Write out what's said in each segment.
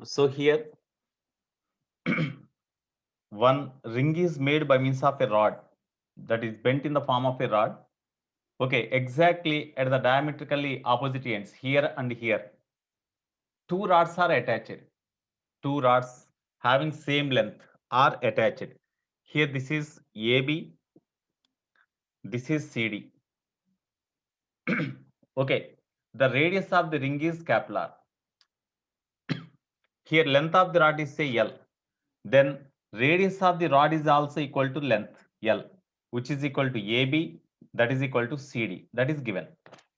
So here one ring is made by means of a rod that is bent in the form of a rod. Okay, exactly at the diametrically opposite ends, here and here, two rods are attached. Two rods having same length are attached. Here this is AB, this is CD. Okay, the radius of the ring is capital R. Here length of the rod is say L. Then radius of the rod is also equal to length L, which is equal to AB, that is equal to CD, that is given.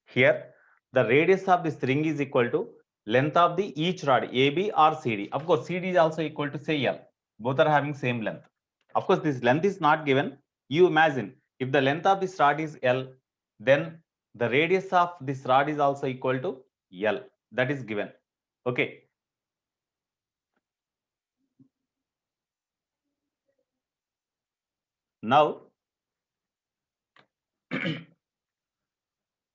Here the radius of this ring is equal to length of the each rod AB or CD. Of course, CD is also equal to say L. Both are having same length. Of course, this length is not given. You imagine if the length of this rod is L, then the radius of this rod is also equal to L. That is given. Okay. Now,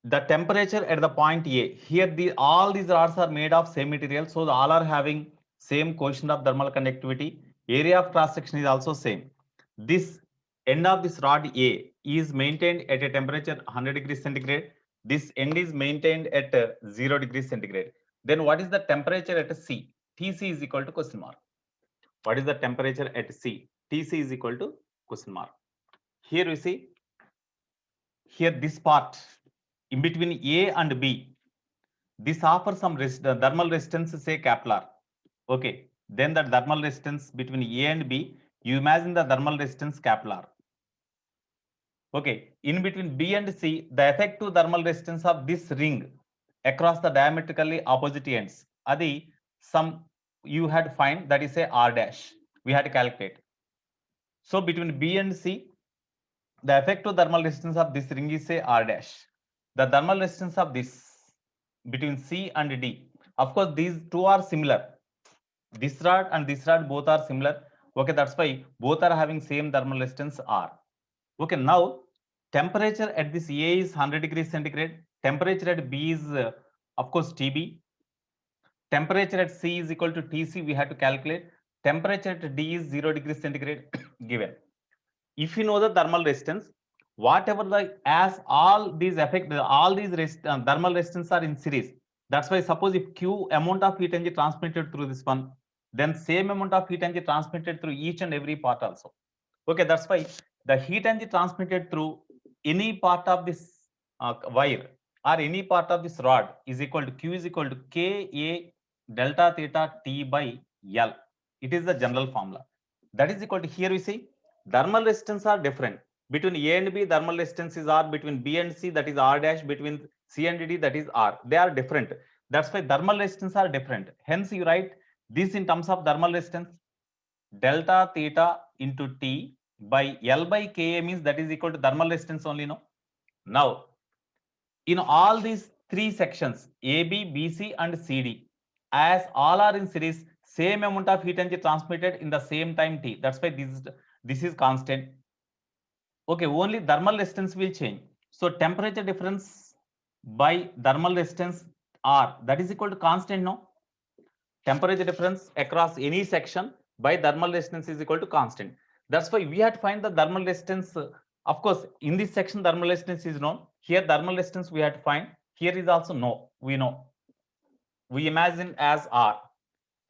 the temperature at the point A. Here, all these rods are made of same material, so all are having same coefficient of thermal conductivity. Area of cross section is also same. This end of this rod A is maintained at a temperature 100 degrees centigrade. This end is maintained at 0 degrees centigrade. Then what is the temperature at C? Tc is equal to question mark. What is the temperature at C? Tc is equal to question mark. Here we see, here this part in between A and B, this offers some thermal resistance, say capital R. Okay, then the thermal resistance between A and B, you imagine the thermal resistance capital R. Okay, in between B and C, the effective thermal resistance of this ring across the diametrically opposite ends, adi some you had to find, that is a R dash. We had to calculate. So between B and C, the effective thermal resistance of this ring is say R dash. The thermal resistance of this between C and D. Of course, these two are similar. This rod and this rod both are similar. Okay, that's why both are having same thermal resistance R. Okay, now temperature at this A is 100 degrees centigrade. Temperature at B is of course TB. Temperature at C is equal to Tc. We have to calculate. Temperature at D is 0 degrees centigrade given. If you know the thermal resistance, whatever as all these thermal resistance are in series. That's why suppose if Q amount of heat energy transmitted through this one, then same amount of heat energy transmitted through each and every part also. Okay, that's why the heat energy transmitted through any part of this wire or any part of this rod is equal to Q is equal to Ka delta theta T by L. It is the general formula. That is equal to, here we see thermal resistance are different. Between A and B, thermal resistance is R. Between B and C, that is R dash. Between C and D, that is R. They are different. That's why thermal resistance are different. Hence, you write this in terms of thermal resistance. Delta theta into T by L by Ka means that is equal to thermal resistance only, no? Now, in all these three sections, AB, BC and CD, as all are in series, same amount of heat energy transmitted in the same time T. That's why this is constant. Okay, only thermal resistance will change. So temperature difference by thermal resistance R, that is equal to constant, no? Temperature difference across any section by thermal resistance is equal to constant. That's why we have to find the thermal resistance. Of course, in this section, thermal resistance is known. Here, thermal resistance we have to find. Here is also no, we know. We imagine as R.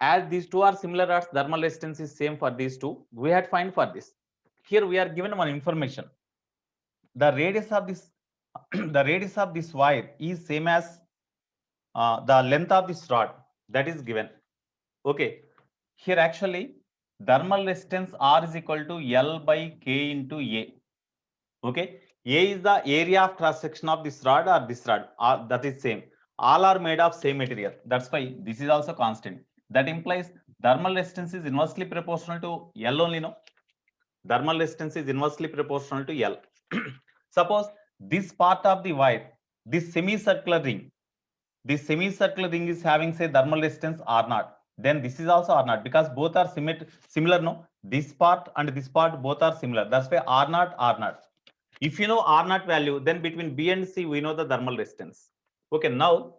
As these two are similar as thermal resistance is same for these two, we have to find for this. Here we are given one information. The radius of this the radius of this wire is same as the length of this rod, that is given. Okay, here actually thermal resistance R is equal to L by K into A. Okay, A is the area of cross section of this rod or this rod, that is same. All are made of same material. That's why this is also constant. That implies thermal resistance is inversely proportional to L only, no? Thermal resistance is inversely proportional to L. Suppose this part of the wire, this semicircular ring is having say thermal resistance R0. Then this is also R0 because both are similar, no? This part and this part both are similar. That's why R0, R0. If you know R0 value, then between B and C, we know the thermal resistance. Okay, now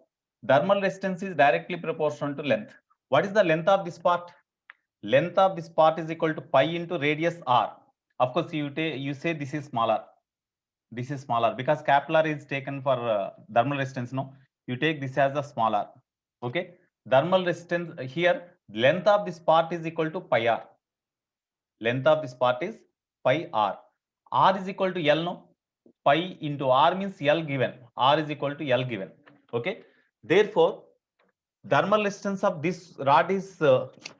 thermal resistance is directly proportional to length. What is the length of this part? Length of this part is equal to pi into radius r. Of course, you say this is smaller. This is smaller because capital R is taken for thermal resistance. No, you take this as a smaller. Okay, thermal resistance here. Length of this part is equal to pi r. Length of this part is pi r. R is equal to L. No, pi into r means L given. R is equal to L given. Okay, therefore thermal resistance of this rod is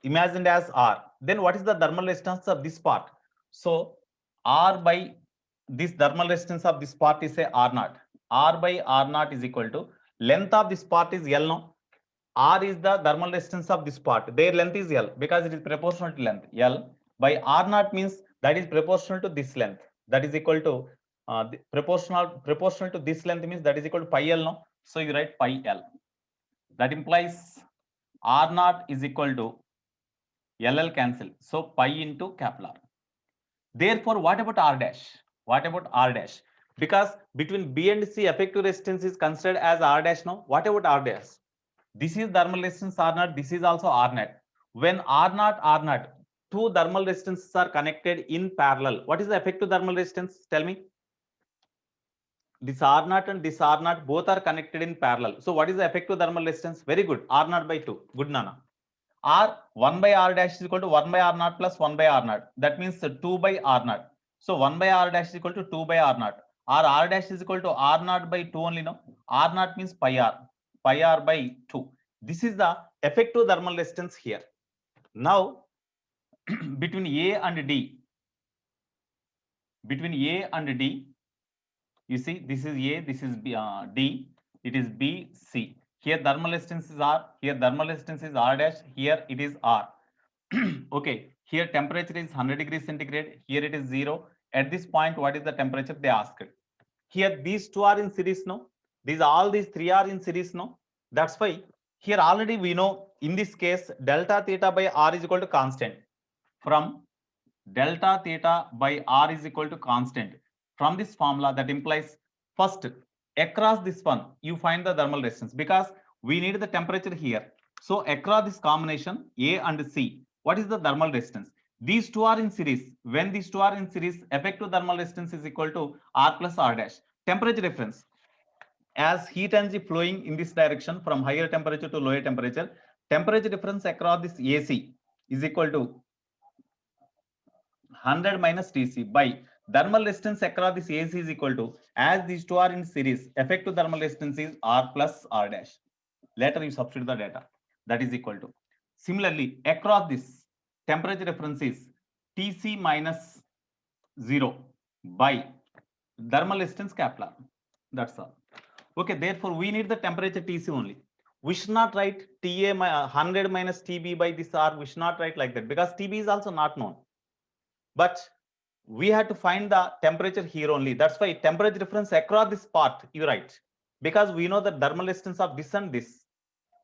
imagined as R. Then what is the thermal resistance of this part? So R by this thermal resistance of this part is say R naught. R by R naught is equal to length of this part is L. No, R is the thermal resistance of this part. Their length is L because it is proportional to length. L by R naught means that is proportional to this length. That is equal to proportional to this length means that is equal to pi L. No, so you write pi L. That implies R naught is equal to LL cancel. So pi into capital R. Therefore, what about R dash? What about R dash? Because between B and C, effective resistance is considered as R dash now. What about R dash? This is thermal resistance R naught. This is also R naught. When R naught, two thermal resistances are connected in parallel. What is the effective thermal resistance? Tell me. This R naught and this R naught both are connected in parallel. So what is the effective thermal resistance? Very good. R naught by 2. Good, Nana. R 1 by R dash is equal to 1 by R naught plus 1 by R naught. That means 2 by R naught. So 1 by R dash is equal to 2 by R naught. R dash is equal to R naught by 2 only. No, R naught means pi R by 2. This is the effective thermal resistance here. Now between A and D, you see this is A, this is B, D, it is B, C. Here thermal resistance is R, here thermal resistance is R dash, here it is R. Okay, here temperature is 100 degrees centigrade, here it is 0. At this point, what is the temperature they asked? Here these two are in series, no? All these three are in series, no? That's why here already we know in this case delta theta by R is equal to constant. From delta theta by R is equal to constant. From this formula, that implies first across this one you find the thermal resistance because we need the temperature here. So across this combination A and C, what is the thermal resistance? These two are in series. When these two are in series, effective thermal resistance is equal to R plus R dash. Temperature difference. As heat energy flowing in this direction from higher temperature to lower temperature, temperature difference across this AC is equal to 100 minus Tc by thermal resistance across this AC is equal to, as these two are in series, effective thermal resistance is R plus R dash. Later you substitute the data. That is equal to. Similarly, across this temperature difference is Tc minus 0 by thermal resistance capital R. That's all. Okay, therefore we need the temperature Tc only. We should not write Ta 100 minus Tb by this R. We should not write like that because Tb is also not known. But we had to find the temperature here only. That's why temperature difference across this part you write, because we know the thermal resistance of this and this.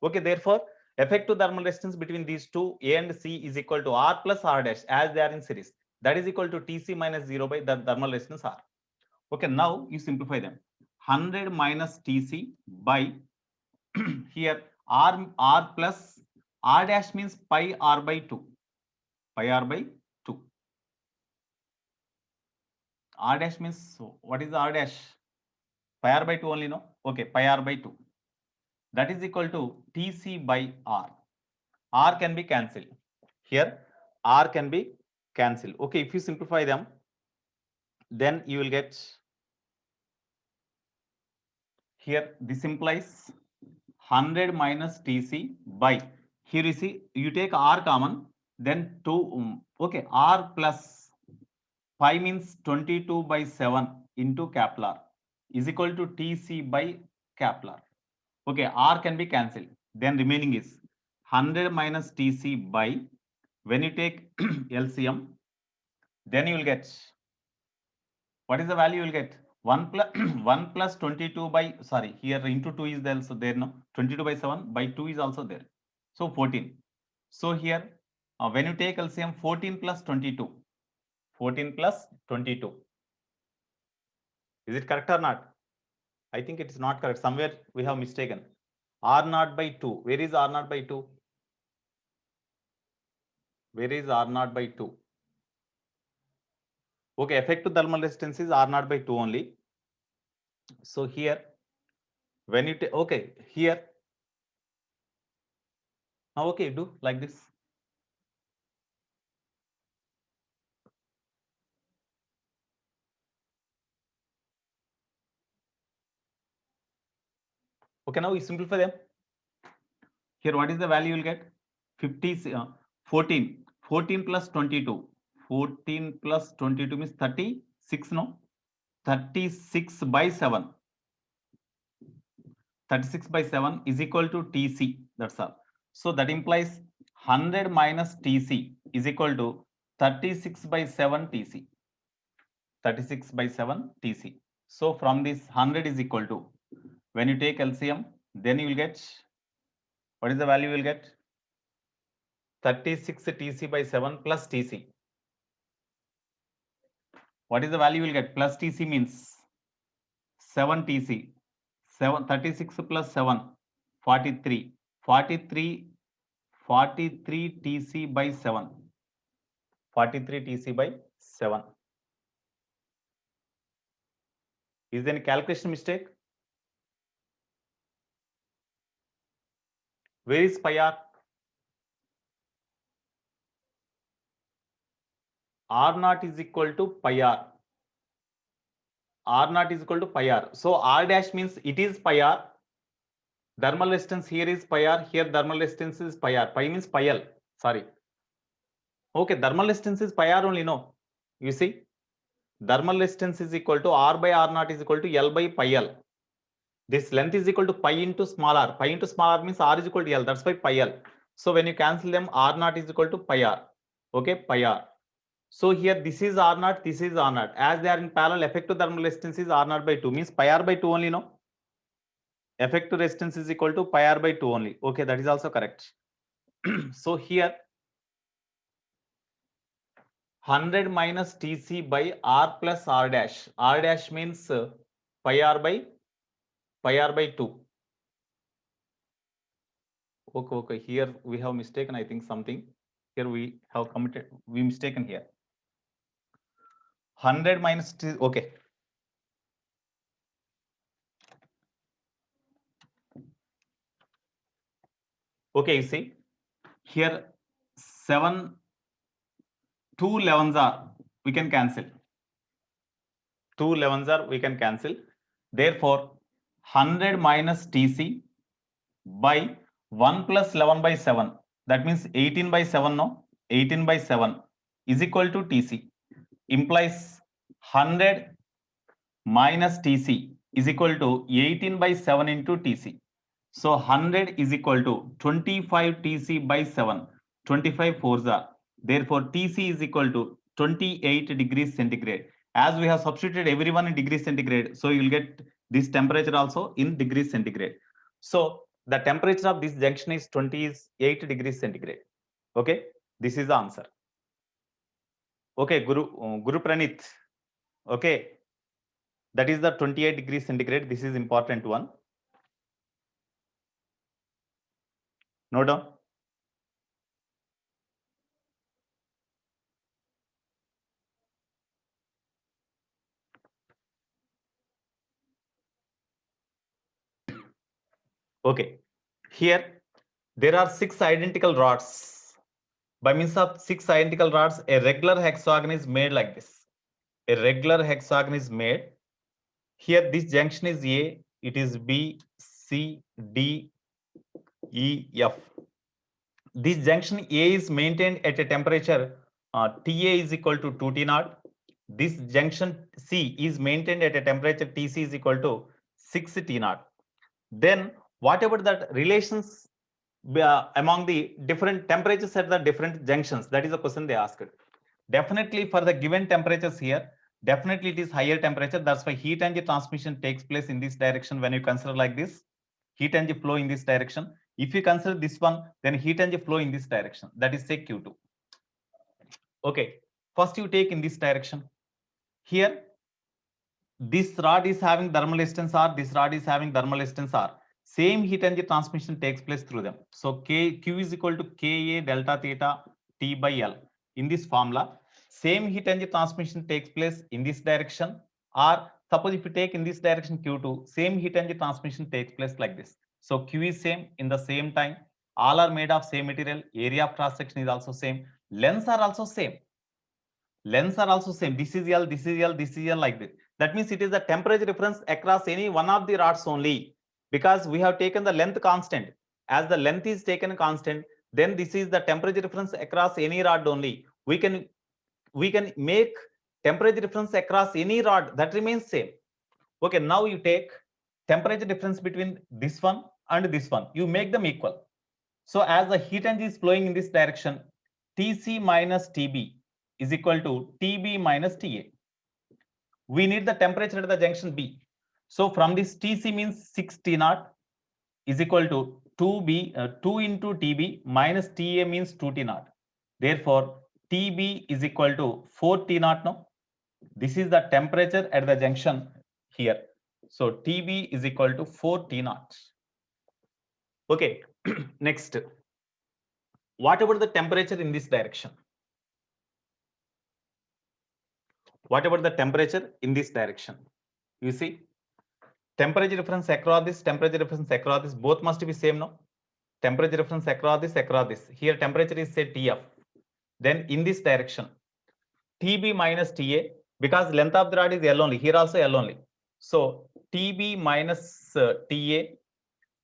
Okay, therefore effective thermal resistance between these two A and C is equal to R plus R dash as they are in series. That is equal to Tc minus 0 by the thermal resistance R. Okay, now you simplify them. 100 minus Tc by here R plus R dash means pi R by 2. Pi R by 2. R dash means, so what is the R dash? Pi R by 2 only, no? Okay, pi R by 2. That is equal to Tc by R. R can be cancelled. Here, R can be cancelled. Okay, if you simplify them, then you will get here, this implies 100 minus Tc by, here you see, you take R common, then 2, okay, R plus 5 means 22 by 7 into capital R is equal to Tc by capital R. Okay, R can be cancelled. Then remaining is 100 minus Tc by, when you take LCM, then you will get, what is the value you will get? 1 plus 1 plus 22 by, sorry, here into 2 is also there, no? 22 by 7 by 2 is also there. So 14. So here, when you take LCM, 14 plus 22. 14 plus 22. Is it correct or not? I think it is not correct. Somewhere we have mistaken. R naught by 2. Where is R naught by 2? Where is R naught by 2? Okay, effective thermal resistance is R naught by 2 only. So here, when you take, okay, here, now okay, do like this. Okay, now we simplify them. Here, what is the value you'll get? 14. 14 plus 22. 14 plus 22 means 36, no? 36 by 7. 36 by 7 is equal to TC. That's all. So that implies 100 minus TC is equal to 36 by 7 TC. 36 by 7 TC. So from this 100 is equal to, when you take LCM, then you will get, what is the value you will get? 36 TC by 7 plus TC. What is the value you will get? Plus TC means 7 TC. 36 plus 7, 43. 43 TC by 7. 43 TC by 7. Is there any calculation mistake? Where is pi r? R naught is equal to pi r. R naught is equal to pi r. So R dash means it is pi r. Thermal resistance here is pi r. Here thermal resistance is pi r. Pi means pi l. Sorry. Okay, thermal resistance is pi r only, no? You see, thermal resistance is equal to R by R naught is equal to L by pi l. This length is equal to pi into small r. Pi into small r means R is equal to L. That's why pi l. So when you cancel them, R naught is equal to pi r. Okay, pi r. So here this is R naught, this is R naught. As they are in parallel, effective thermal resistance is R naught by 2 means pi r by 2 only, no? Effective resistance is equal to pi r by 2 only. Okay, that is also correct. So here 100 minus TC by R plus R dash. R dash means pi r by 2. Okay. Here we have mistaken, I think something. Here we have committed, we mistaken here. 100 minus T, okay. Okay, you see, here 7, 2 11s are, we can cancel. 2 11s are, we can cancel. Therefore, 100 minus TC by 1 plus 11 by 7. That means 18 by 7, no? 18 by 7 is equal to TC. Implies 100 minus TC is equal to 18 by 7 into TC. So 100 is equal to 25 TC by 7. 25 4s are. Therefore, TC is equal to 28 degrees centigrade. As we have substituted everyone in degrees centigrade, so you will get this temperature also in degrees centigrade. So the temperature of this junction is 28 degrees centigrade. Okay, this is the answer. Okay, Guru Pranit. Okay, that is the 28 degrees centigrade. This is important one. Note down. Okay, here there are 6 identical rods. By means of 6 identical rods, a regular hexagon is made like this. A regular hexagon is made. Here this junction is A, it is B, C, D, E, F. This junction A is maintained at a temperature TA is equal to 2 T naught. This junction C is maintained at a temperature TC is equal to 6 T naught. Then whatever that relations among the different temperatures at the different junctions, that is the question they asked. Definitely for the given temperatures here, definitely it is higher temperature. That's why heat energy transmission takes place in this direction. When you consider like this, heat energy flow in this direction. If you consider this one, then heat energy flow in this direction. That is say Q2. Okay, first you take in this direction. Here, this rod is having thermal resistance R, this rod is having thermal resistance R. Same heat energy transmission takes place through them. So Q is equal to Ka delta theta T by L. In this formula, same heat energy transmission takes place in this direction, or suppose if you take in this direction Q2, same heat energy transmission takes place like this. So Q is same in the same time. All are made of same material. Area of cross section is also same. Lengths are also same. Lengths are also same. This is L, this is L, this is L, like this. That means it is the temperature difference across any one of the rods only, because we have taken the length constant. As the length is taken constant, then this is the temperature difference across any rod only. We can make temperature difference across any rod, that remains same. Okay, now you take temperature difference between this one and this one, you make them equal. So as the heat energy is flowing in this direction, Tc minus Tb is equal to Tb minus Ta. We need the temperature at the junction B. So from this, Tc means 6 T naught is equal to 2 into Tb minus Ta means 2 T naught. Therefore, Tb is equal to 4 T naught now. This is the temperature at the junction here. So Tb is equal to 4 T naught. Okay, next. What about the temperature in this direction? What about the temperature in this direction? You see, temperature difference across this, temperature difference across this, both must be same now. Temperature difference across this, across this. Here temperature is say Tf. Then in this direction, Tb minus Ta, because length of the rod is L only, here also L only. So Tb minus Ta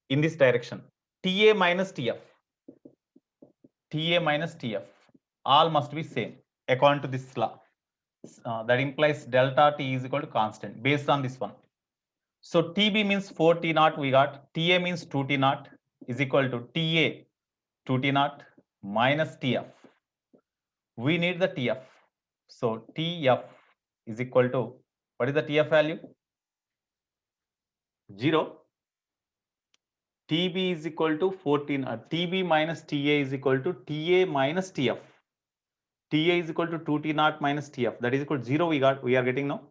in this direction, Ta minus Tf. Ta minus Tf, all must be same according to this law. That implies delta T is equal to constant based on this one. So Tb means 4 T naught we got, Ta means 2 T naught is equal to Ta 2 T naught minus Tf. We need the Tf. So Tf is equal to, what is the Tf value? 0. Tb is equal to 14. Tb minus Ta is equal to Ta minus Tf. Ta is equal to 2 T naught minus Tf. That is equal to 0 we are getting now.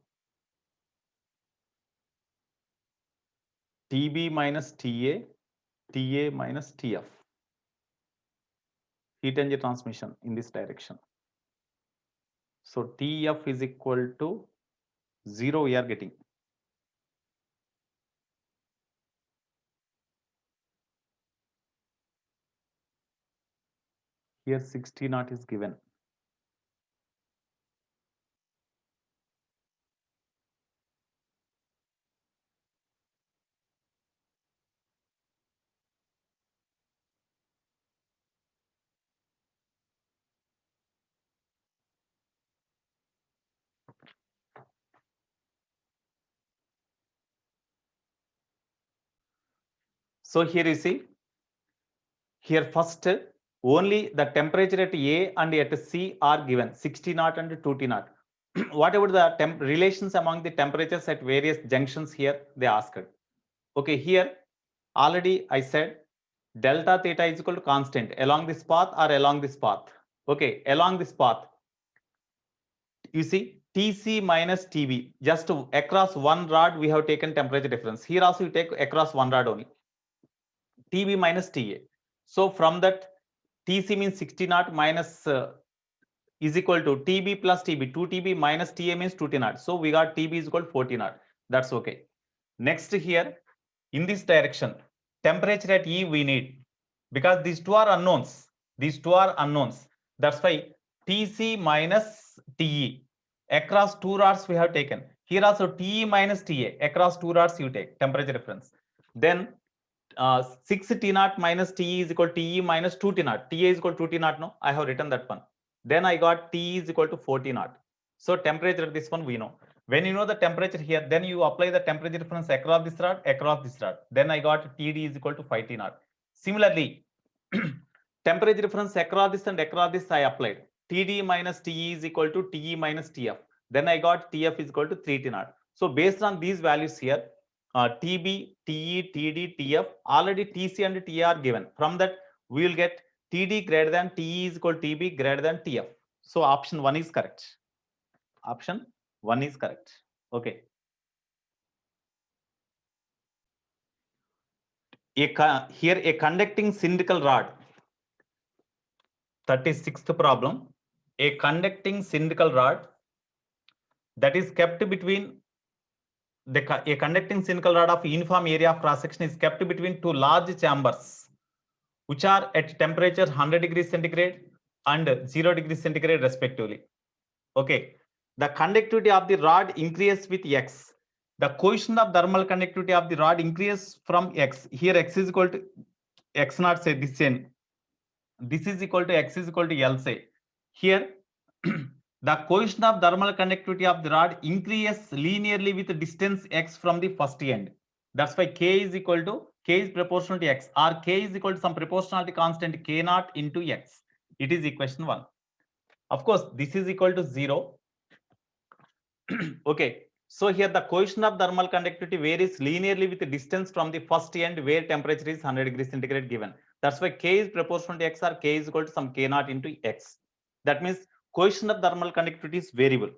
Tb minus Ta, Ta minus Tf. Heat energy transmission in this direction. So Tf is equal to 0 we are getting. Here 60 naught is given. So here you see, here first only the temperature at A and at C are given, 60 naught and 2T naught. What about the relations among the temperatures at various junctions here they asked. Okay, here already I said delta theta is equal to constant along this path or along this path. Okay, along this path, you see Tc minus Tb, just across one rod we have taken temperature difference. Here also you take across one rod only, Tb minus Ta. So from that, Tc means 60 naught minus is equal to Tb plus Tb. 2Tb minus Ta means 2T naught. So we got Tb is equal to 40 naught. That's okay. Next here, in this direction, temperature at E we need, because these two are unknowns. These two are unknowns. That's why Tc minus Te across two rods we have taken. Here also Te minus Ta across two rods you take temperature difference. Then 6 T naught minus Te is equal to Te minus 2 T naught. Ta is equal to 2 T naught. No, I have written that one. Then I got T is equal to 4 T naught. So temperature this one we know. When you know the temperature here, then you apply the temperature difference across this rod, across this rod. Then I got Td is equal to 5 T naught. Similarly, temperature difference across this and across this I applied. Td minus Te is equal to Te minus Tf. Then I got Tf is equal to 3 T naught. So based on these values here, Tb, Te, Td, Tf, already Tc and Ta are given. From that, we will get Td greater than Te is equal to Tb greater than Tf. So option 1 is correct. Option 1 is correct. Okay. Here a conducting cylindrical rod. 36th problem. A conducting cylindrical rod that is kept between a conducting cylindrical rod of uniform area of cross section is kept between two large chambers which are at temperature 100 degrees centigrade and 0 degrees centigrade respectively. Okay, the conductivity of the rod increases with x. The coefficient of thermal conductivity of the rod increases from x. Here x is equal to x naught, say this n. This is equal to x is equal to L, say. Here the coefficient of thermal conductivity of the rod increases linearly with the distance x from the first end. That's why k is proportional to x, or k is equal to some proportionality constant k naught into x. It is equation 1. Of course, this is equal to 0. Okay, so here the coefficient of thermal conductivity varies linearly with the distance from the first end where temperature is 100 degrees centigrade given. That's why k is proportional to x, or k is equal to some k naught into x. That means coefficient of thermal conductivity is variable.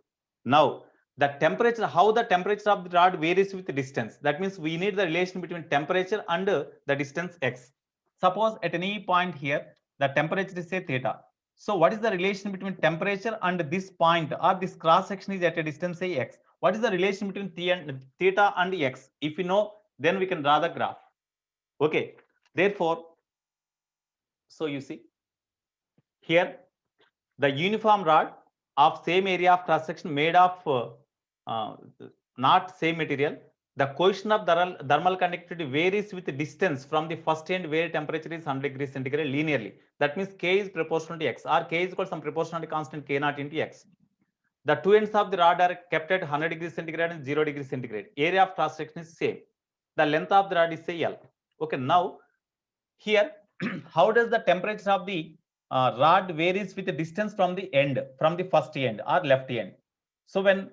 Now, the temperature, how the temperature of the rod varies with the distance. That means we need the relation between temperature and the distance x. Suppose at any point here, the temperature is say theta. So what is the relation between temperature and this point, or this cross section is at a distance say x? What is the relation between theta and x? If you know, then we can draw the graph. Okay, therefore, so you see here the uniform rod of same area of cross section made of not same material. The coefficient of thermal conductivity varies with the distance from the first end where temperature is 100 degrees centigrade linearly. That means k is proportional to x, or k is equal to some proportionality constant k naught into x. The two ends of the rod are kept at 100 degrees centigrade and 0 degrees centigrade. Area of cross section is same. The length of the rod is say L. Okay, now here how does the temperature of the rod varies with the distance from the end, from the first end or left end? So when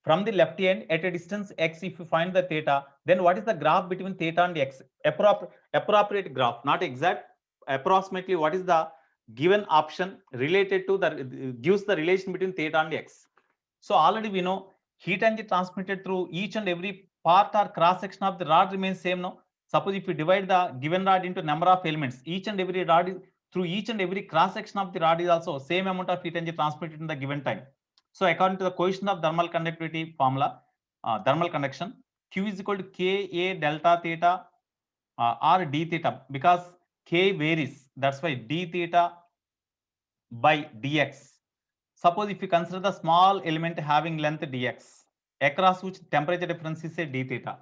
from the left end at a distance x, if you find the theta, then what is the graph between theta and x? Appropriate graph, not exact, approximately what is the given option related to the gives the relation between theta and x. So already we know heat energy transmitted through each and every part or cross section of the rod remains same. No, suppose if you divide the given rod into number of elements, each and every rod is, through each and every cross section of the rod is also same amount of heat energy transmitted in the given time. So according to the coefficient of thermal conductivity formula, thermal conduction, Q is equal to Ka delta theta or d theta, because K varies. That's why d theta by dx. Suppose if you consider the small element having length dx, across which temperature difference is say d theta.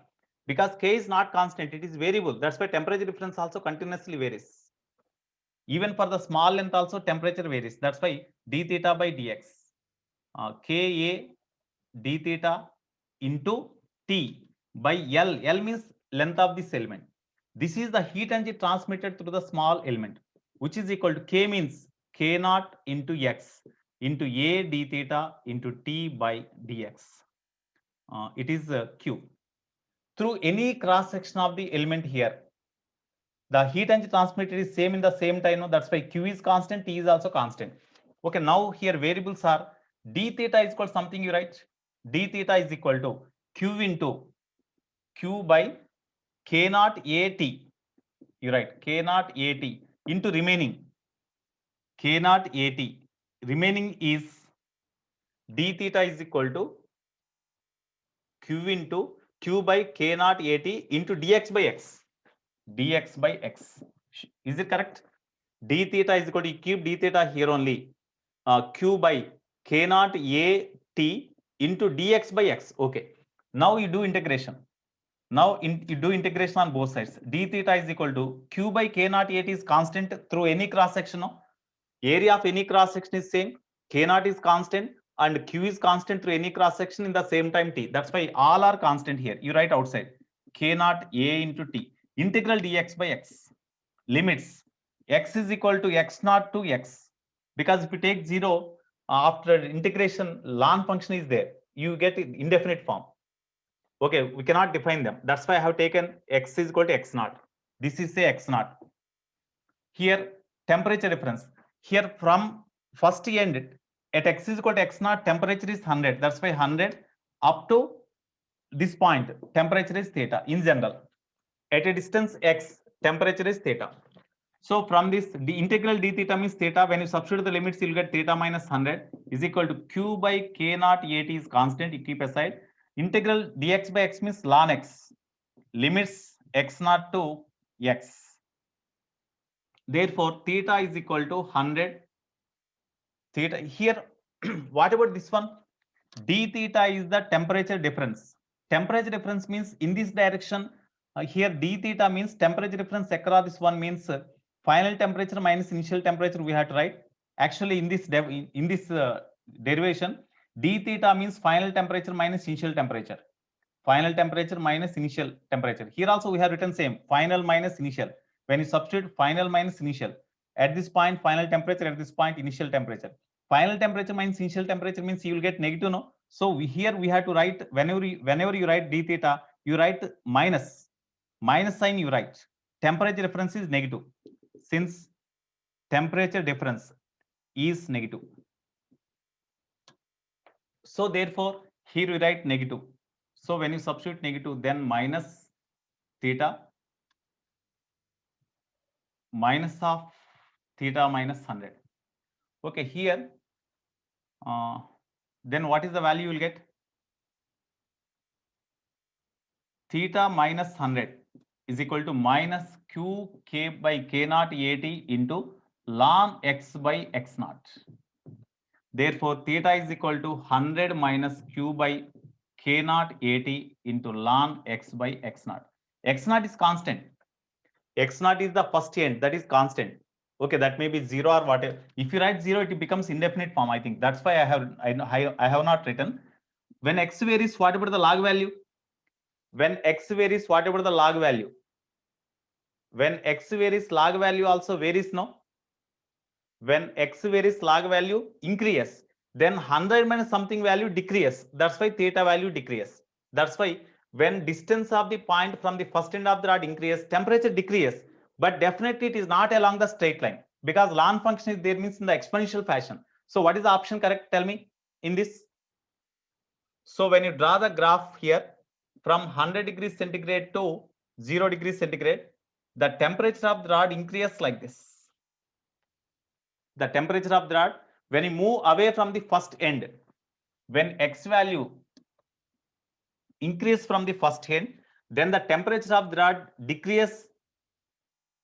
Because K is not constant, it is variable. That's why temperature difference also continuously varies. Even for the small length also temperature varies. That's why d theta by dx. Ka d theta into T by L. L means length of this element. This is the heat energy transmitted through the small element, which is equal to K means K naught into X into A d theta into T by dx. It is Q. Through any cross section of the element here, the heat energy transmitted is same in the same time. No? That's why Q is constant, T is also constant. Okay, now here variables are d theta is equal to something, you write d theta is equal to Q into Q by K naught AT. You write K naught AT into remaining K naught AT. Remaining is d theta is equal to Q into Q by K naught AT into dx by x. Dx by x. Is it correct? D theta is equal to, keep d theta here only. Q by K naught AT into dx by x. Okay. Now you do integration. Now you do integration on both sides. D theta is equal to Q by K naught AT is constant through any cross section. No? Area of any cross section is same. K naught is constant and Q is constant through any cross section in the same time T. That's why all are constant here. You write outside K naught A into T. Integral dx by x. Limits x is equal to x naught to x. Because if you take 0 after integration, ln function is there. You get indefinite form. Okay, we cannot define them. That's why I have taken x is equal to x naught. This is say x naught. Here temperature difference. Here from first end at x is equal to x naught, temperature is 100. That's why 100 up to this point, temperature is theta in general. At a distance x, temperature is theta. So from this, the integral d theta means theta. When you substitute the limits, you'll get theta minus 100 is equal to q by k naught at is constant. You keep aside. Integral dx by x means ln x. Limits x naught to x. Therefore, theta is equal to 100. Theta here. What about this one? D theta is the temperature difference. Temperature difference means in this direction. Here d theta means temperature difference across this one means final temperature minus initial temperature we have to write. Actually, in this derivation, d theta means final temperature minus initial temperature. Final temperature minus initial temperature. Here also we have written same, final minus initial. When you substitute final minus initial, at this point final temperature, at this point initial temperature. Final temperature minus initial temperature means you will get negative, no? So here we have to write, whenever you write d theta, you write minus sign you write. Temperature difference is negative. Since temperature difference is negative, so therefore here we write negative. So when you substitute negative, then minus theta minus of theta minus 100. Okay, here then what is the value you will get? Theta minus 100 is equal to minus q k by k naught at into ln x by x naught. Therefore, theta is equal to 100 minus q by k naught at into ln x by x naught. X naught is constant. X naught is the first end, that is constant. Okay, that may be 0 or whatever. If you write 0, it becomes indefinite form, I think. That's why I have not written. When x varies, what about the log value? When x varies, what about the log value? When x varies, log value also varies, no? When x varies, log value increases. Then 100 minus something value decreases. That's why theta value decreases. That's why when distance of the point from the first end of the rod increases, temperature decreases. But definitely it is not along the straight line, because ln function is there means in the exponential fashion. So what is the option correct? Tell me in this. So when you draw the graph here from 100 degrees centigrade to 0 degrees centigrade, the temperature of the rod increases like this. The temperature of the rod, when you move away from the first end, when x value increase from the first end, then the temperature of the rod decreases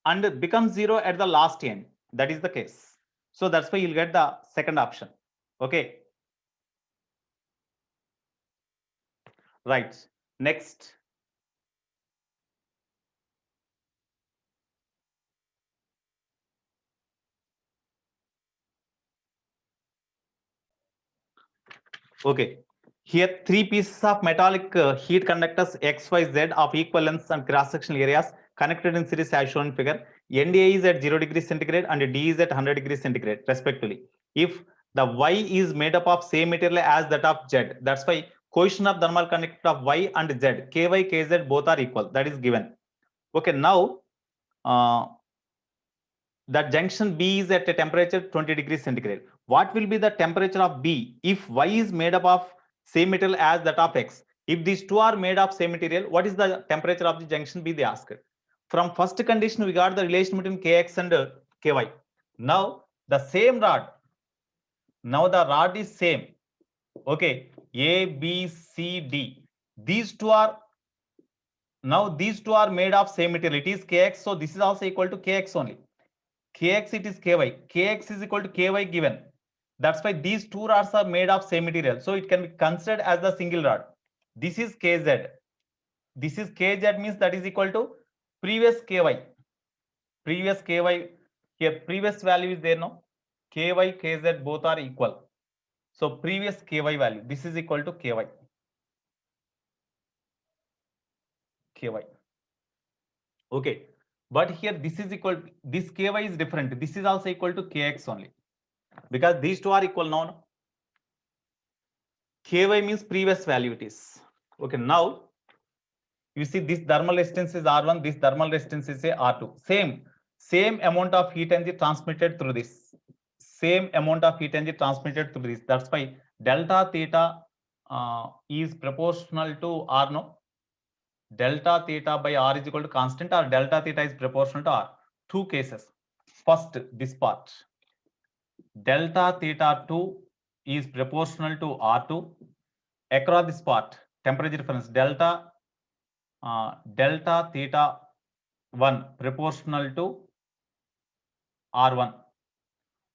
and becomes 0 at the last end. That is the case. So that's why you'll get the second option. Okay. Right. Next. Okay. Here, three pieces of metallic heat conductors X, Y, Z of equal lengths and cross-sectional areas connected in series as shown in figure. NDA is at 0 degrees centigrade and D is at 100 degrees centigrade, respectively. If the Y is made up of same material as that of Z, that's why coefficient of thermal conductivity of Y and Z, KY, KZ both are equal. That is given. Okay, now that junction B is at a temperature 20 degrees centigrade. What will be the temperature of B if Y is made up of same material as that of X? If these two are made of same material, what is the temperature of the junction B? They asked. From first condition, we got the relation between Kx and Ky. Now the same rod. Now the rod is same. Okay, A, B, C, D. These two are made of same material. It is Kx, so this is also equal to Kx only. Kx it is Ky. Kx is equal to Ky given. That's why these two rods are made of same material. So it can be considered as the single rod. This is Kz. This is Kz means that is equal to previous Ky. Previous Ky. Here previous value is there, no? Ky, Kz both are equal. So previous Ky value. This is equal to Ky. Ky. Okay. But here this is equal, this Ky is different. This is also equal to Kx only. Because these two are equal now. Ky means previous value it is. Okay, now you see this thermal resistance is R1, this thermal resistance is a R2. Same amount of heat energy transmitted through this. Same amount of heat energy transmitted through this. That's why delta theta is proportional to R, no? Delta theta by R is equal to constant, or delta theta is proportional to R. Two cases. First, this part. Delta theta 2 is proportional to R2. Across this part, temperature difference delta theta 1 proportional to R1.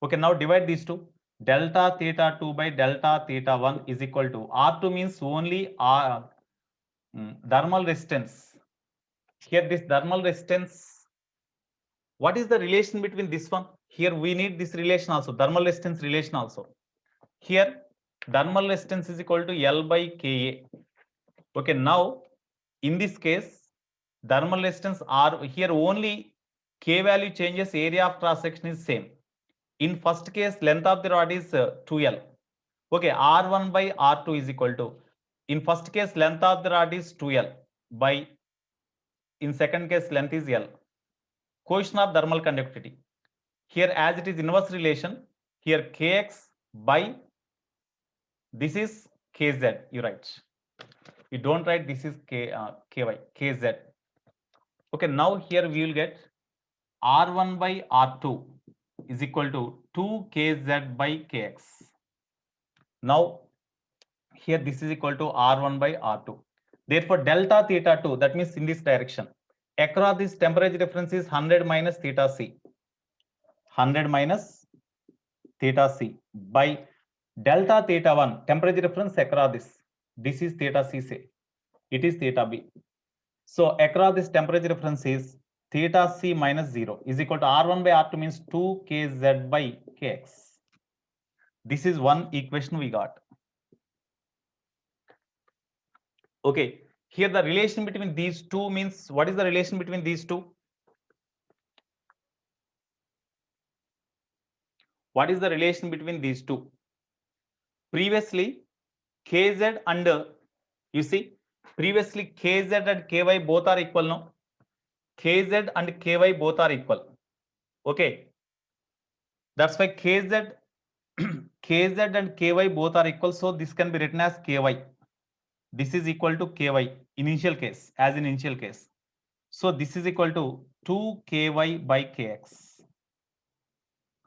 Okay, now divide these two. Delta theta 2 by delta theta 1 is equal to R2 means only thermal resistance. Here this thermal resistance, what is the relation between this one? Here we need this relation also, thermal resistance relation also. Here thermal resistance is equal to L by Ka. Okay, now in this case, thermal resistance R, here only K value changes, area of cross section is same. In first case, length of the rod is 2L. Okay, R1 by R2 is equal to, in first case, length of the rod is 2L by, in second case, length is L. Coefficient of thermal conductivity. Here as it is inverse relation, here Kx by, this is Kz, you write. You don't write this is Ky, Kz. Okay, now here we will get R1 by R2 is equal to 2 Kz by Kx. Now here this is equal to R1 by R2. Therefore, delta theta 2, that means in this direction, across this temperature difference is 100 minus theta C. 100 minus theta C by delta theta 1, temperature difference across this. This is theta C, say. It is theta B. So across this temperature difference is theta C minus 0 is equal to R1 by R2 means 2 Kz by Kx. This is one equation we got. Okay, here the relation between these two means, what is the relation between these two? What is the relation between these two? Previously, Kz and, you see, previously Kz and Ky both are equal, no? Kz and Ky both are equal. Okay, that's why Kz and Ky both are equal. So this can be written as Ky. This is equal to Ky initial case, as in initial case. So this is equal to 2 Ky by Kx.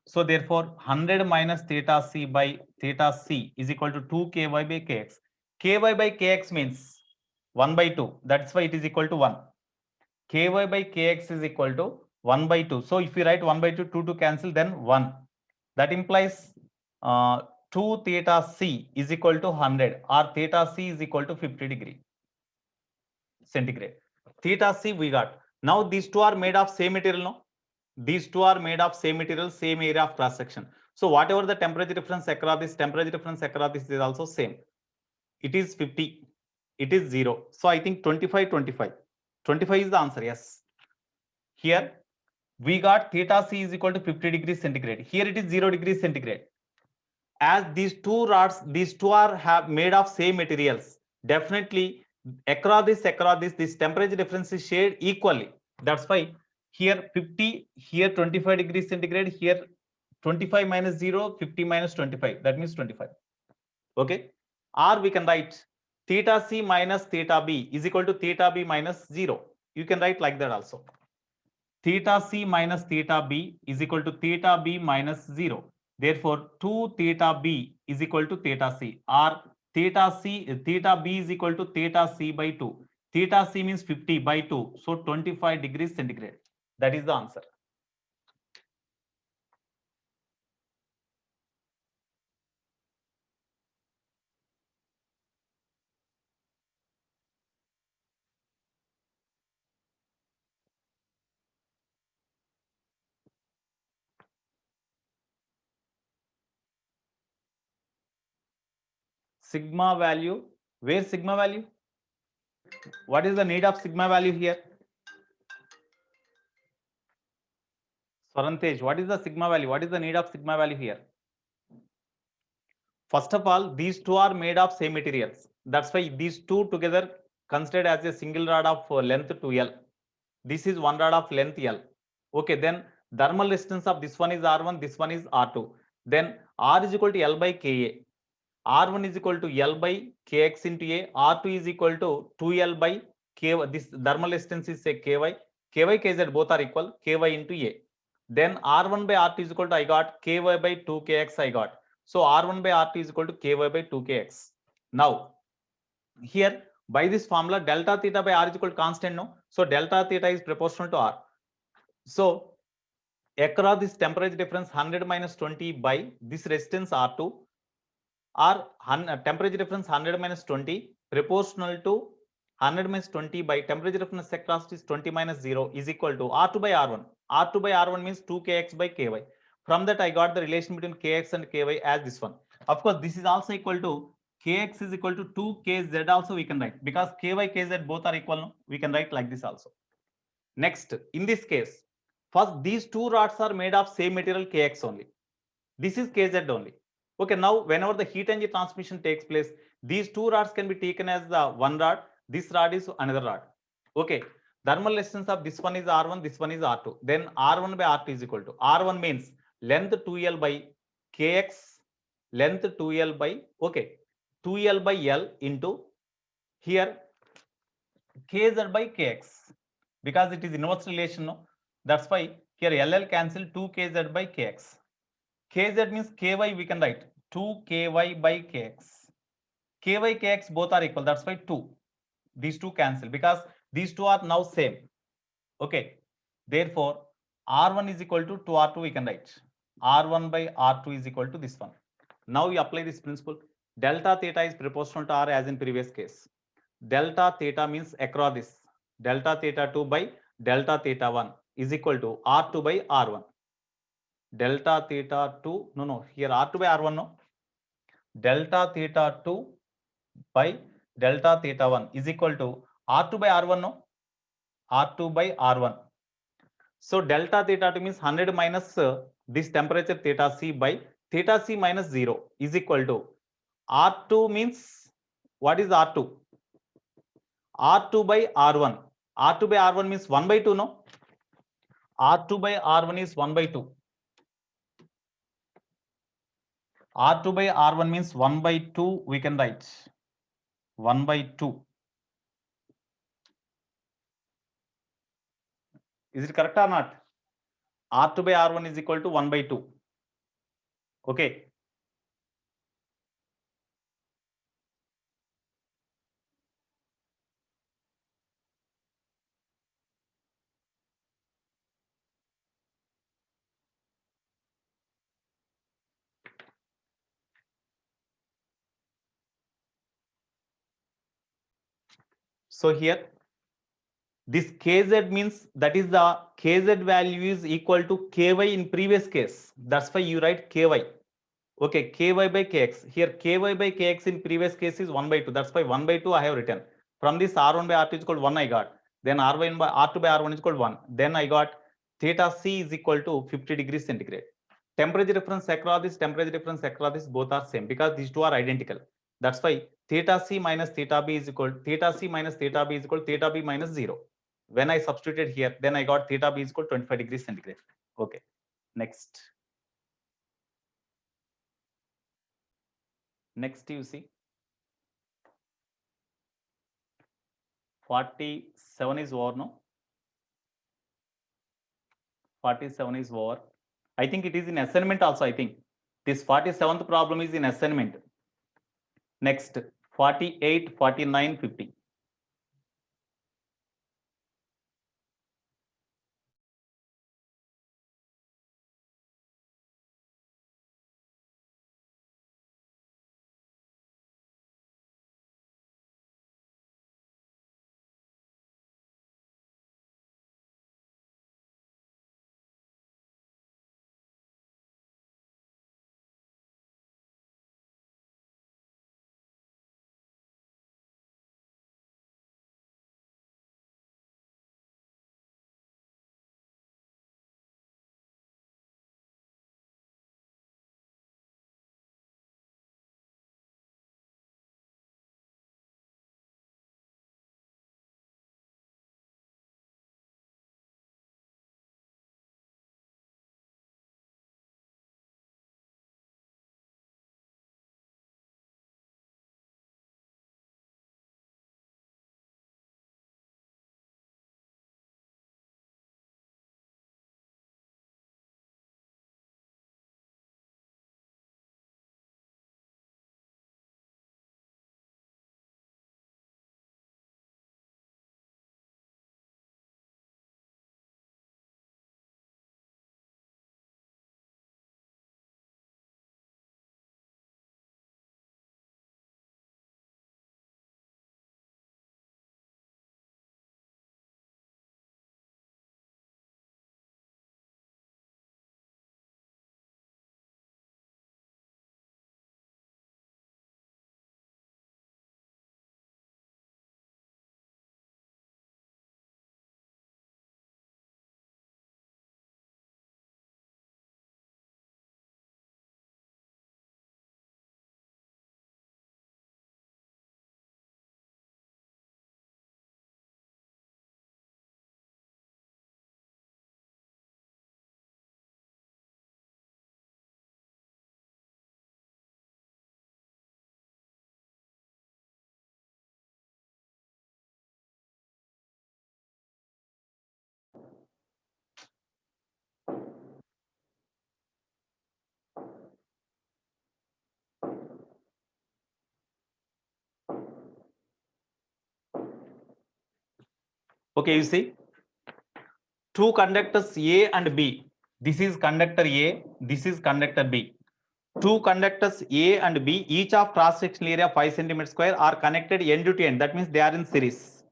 So therefore 100 minus theta C by theta C is equal to 2 Ky by Kx. Ky by Kx means 1 by 2. That's why it is equal to 1. Ky by Kx is equal to 1 by 2. So if you write 1 by 2, 2 to cancel, then 1. That implies 2 theta C is equal to 100, or theta C is equal to 50 degree centigrade. Theta C we got. Now these two are made of same material, no? These two are made of same material, same area of cross section. So whatever the temperature difference across this, temperature difference across this is also same. It is 50. It is 0. So I think 25, 25. 25 is the answer, yes. Here we got theta C is equal to 50 degrees centigrade. Here it is 0 degrees centigrade. As these two rods, these two are made of same materials. Definitely across this temperature difference is shared equally. That's why here 50, here 25 degrees centigrade, here 25 minus 0, 50 minus 25. That means 25. Okay. Or we can write theta C minus theta B is equal to theta B minus 0. You can write like that also. Theta C minus theta B is equal to theta B minus 0. Therefore, 2 theta B is equal to theta C, or theta B is equal to theta C by 2. Theta C means 50 by 2. So 25 degrees centigrade. That is the answer. Sigma value. Where sigma value? What is the need of sigma value here? Swarantej, what is the sigma value? What is the need of sigma value here? First of all, these two are made of same materials. That's why these two together considered as a single rod of length 2L. This is one rod of length L. Okay, then thermal resistance of this one is R1, this one is R2. Then R is equal to L by Ka. R1 is equal to L by Kx into A. R2 is equal to 2L by Ky. This thermal resistance is say Ky. Ky, Kz both are equal. Ky into A. Then R1 by R2 is equal to, I got ky by 2kx I got. So R1 by R2 is equal to ky by 2kx. Now, here by this formula, delta theta by R is equal to constant, no? So delta theta is proportional to R. So across this temperature difference 100 minus 20 by this resistance R2, or temperature difference 100 minus 20 proportional to 100 minus 20 by temperature difference across is 20 minus 0 is equal to R2 by R1. R2 by R1 means 2kx by ky. From that, I got the relation between kx and ky as this one. Of course, this is also equal to kx is equal to 2kz also we can write, because ky, kz both are equal. No? We can write like this also. Next, in this case, first these two rods are made of same material kx only. This is kz only. Okay, now whenever the heat energy transmission takes place, these two rods can be taken as the one rod. This rod is another rod. Okay, thermal resistance of this one is R1, this one is R2. Then R1 by R2 is equal to, R1 means length 2L by Kx, length 2L by, okay, 2L by L into here Kz by Kx, because it is inverse relation, no? That's why here LL cancel 2Kz by Kx. Kz means ky, we can write 2ky by kx. Ky, kx both are equal. That's why 2. These two cancel because these two are now same. Okay. Therefore, R1 is equal to 2R2 we can write. R1 by R2 is equal to this one. Now we apply this principle. Delta theta is proportional to R as in previous case. Delta theta means across this. Delta theta 2 by delta theta 1 is equal to R2 by R1. Delta theta 2, no, here R2 by R1, no. Delta theta 2 by delta theta 1 is equal to R2 by R1, no. R2 by R1. So delta theta 2 means 100 minus this temperature theta C by theta C minus 0 is equal to R2 means, what is R2? R2 by R1. R2 by R1 means 1 by 2, no. R2 by R1 is 1 by 2. R2 by R1 means 1 by 2 we can write. 1 by 2. Is it correct or not? R2 by R1 is equal to 1 by 2. Okay. So here this kz means that is the kz value is equal to ky in previous case. That's why you write ky. Okay, ky by kx. Here ky by kx in previous case is 1 by 2. That's why 1 by 2 I have written. From this R1 by R2 is equal to 1 I got. Then R1 by R2 by R1 is equal to 1. Then I got theta C is equal to 50 degrees centigrade. Temperature difference across this, temperature difference across this, both are same because these two are identical. That's why theta C minus theta B is equal to theta C minus theta B is equal to theta B minus 0. When I substituted here, then I got theta B is equal to 25 degrees centigrade. Okay, next. Next, you see 47 is over, no? 47 is over. I think it is in assignment also. I think this 47th problem is in assignment. Next, 48, 49, 50. Okay, you see two conductors A and B. This is conductor A, this is conductor B. Two conductors A and B, each of cross-sectional area 5 centimeter square, are connected end to end. That means they are in series.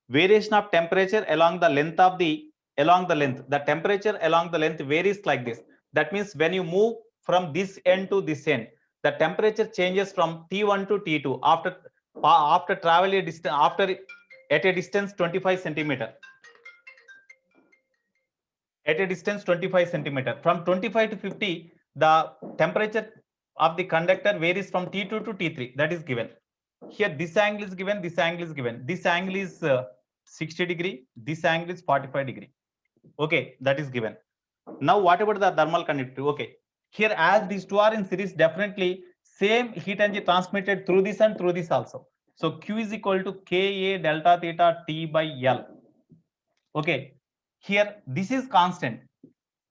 Variation of temperature along the length of the the temperature along the length varies like this. That means when you move from this end to this end, the temperature changes from T1 to T2 after travel a distance at a distance 25 centimeter. At a distance 25 centimeter. From 25 to 50, the temperature of the conductor varies from T2 to T3. That is given. Here this angle is given, this angle is given. This angle is 60 degree, this angle is 45 degree. Okay, that is given. Now what about the thermal conductivity? Okay, here as these two are in series, definitely same heat energy transmitted through this and through this also. So Q is equal to Ka delta theta T by L. Okay, here this is constant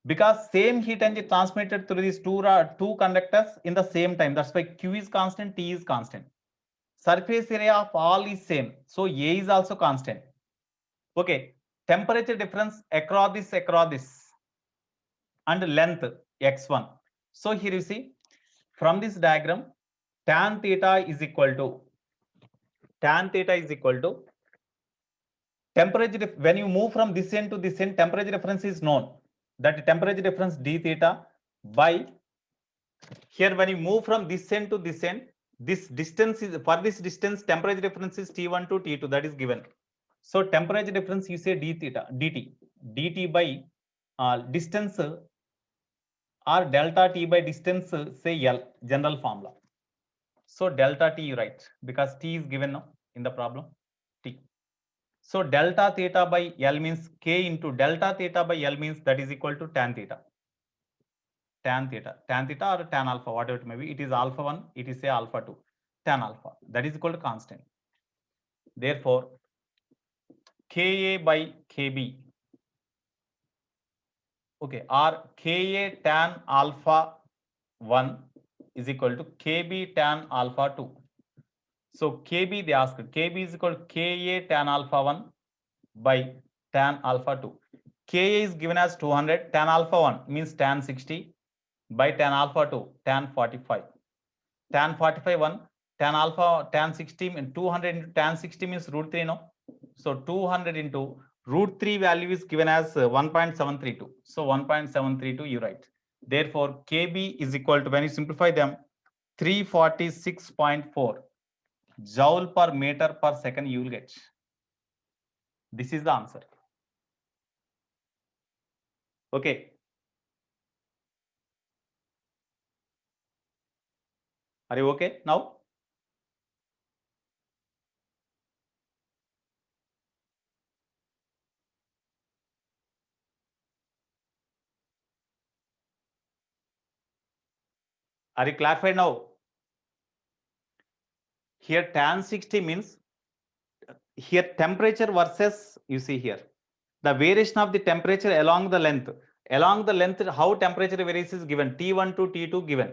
because same heat energy transmitted through these two conductors in the same time. That's why Q is constant, T is constant. Surface area of all is same, so A is also constant. Okay, temperature difference across this and length x1. So here you see from this diagram, tan theta is equal to temperature. When you move from this end to this end, temperature difference is known. That temperature difference d theta by, here when you move from this end to this end, this distance is, for this distance temperature difference is T1 to T2, that is given. So temperature difference you say d theta dt by distance or delta T by distance, say L, general formula. So delta T you write because T is given now in the problem, T. So delta theta by L means K into delta theta by L means that is equal to tan theta or tan alpha, whatever it may be. It is alpha 1, it is say alpha 2, tan alpha, that is equal to constant. Therefore Ka by Kb, okay, or Ka tan alpha 1 is equal to Kb tan alpha 2. So Kb, they asked, Kb is equal to Ka tan alpha 1 by tan alpha 2. Ka is given as 200, tan alpha 1 means tan 60 by tan alpha 2, tan 45. Tan 45 1, tan alpha, tan 60 and 200 into tan 60 means root 3, no? So 200 into root 3 value is given as 1.732. So 1.732 you write. Therefore Kb is equal to, when you simplify them, 346.4 joule per meter per second you will get. This is the answer. Okay. Are you okay now? Are you clarified now? Here tan 60 means, here temperature versus, you see here, the variation of the temperature along the length. Along the length, how temperature varies is given. T1 to T2 given.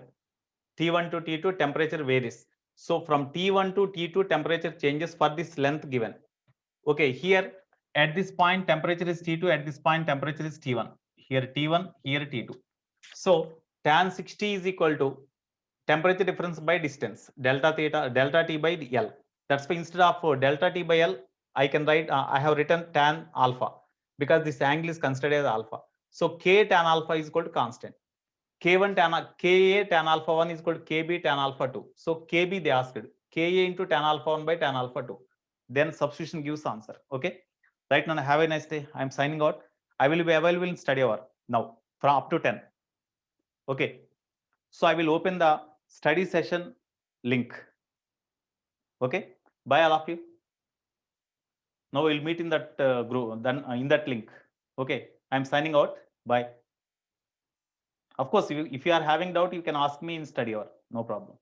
T1 to T2 temperature varies. So from T1 to T2 temperature changes for this length given. Okay, here at this point temperature is T2, at this point temperature is T1. Here T1, here T2. So tan 60 is equal to temperature difference by distance, delta T by L. That's why instead of delta T by L, I can write, I have written tan alpha because this angle is considered as alpha. So K tan alpha is equal to constant. K1 tan, Ka tan alpha 1 is equal to Kb tan alpha 2. So Kb they asked, Ka into tan alpha 1 by tan alpha 2. Then substitution gives answer. Okay. Right now, have a nice day. I'm signing out. I will be available in study hour now from up to 10. Okay. So I will open the study session link. Okay. Bye all of you. Now we'll meet in that group, then in that link. Okay. I'm signing out. Bye. Of course, if you are having doubt, you can ask me in study hour. No problem.